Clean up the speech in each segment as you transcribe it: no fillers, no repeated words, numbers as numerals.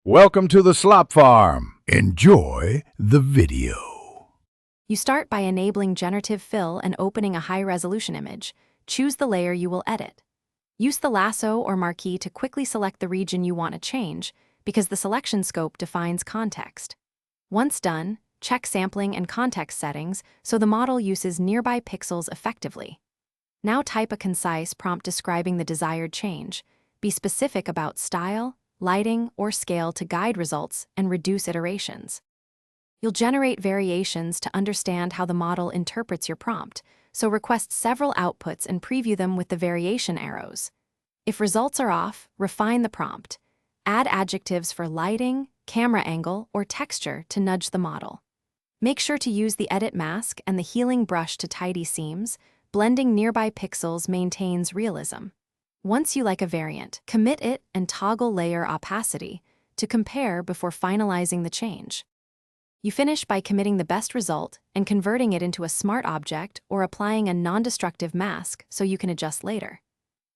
Welcome to the Slop Farm. Enjoy the video. You start by enabling Generative Fill and opening a high-resolution image. Choose the layer you will edit. Use the lasso or marquee to quickly select the region you want to change, because the selection scope defines context. Once done, check sampling and context settings so the model uses nearby pixels effectively. Now type a concise prompt describing the desired change. Be specific about style, lighting, or scale to guide results and reduce iterations. You'll generate variations to understand how the model interprets your prompt, so request several outputs and preview them with the variation arrows. If results are off, refine the prompt. Add adjectives for lighting, camera angle, or texture to nudge the model. Make sure to use the edit mask and the healing brush to tidy seams. Blending nearby pixels maintains realism. Once you like a variant, commit it and toggle layer opacity to compare before finalizing the change. You finish by committing the best result and converting it into a smart object or applying a non-destructive mask so you can adjust later.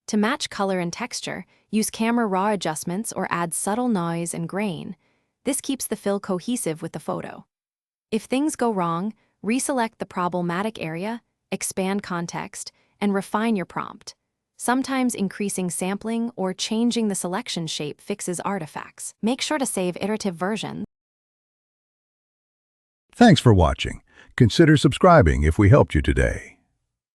To match color and texture, use camera raw adjustments or add subtle noise and grain. This keeps the fill cohesive with the photo. If things go wrong, reselect the problematic area, expand context, and refine your prompt. Sometimes increasing sampling or changing the selection shape fixes artifacts. Make sure to save iterative versions. Thanks for watching. Consider subscribing if we helped you today.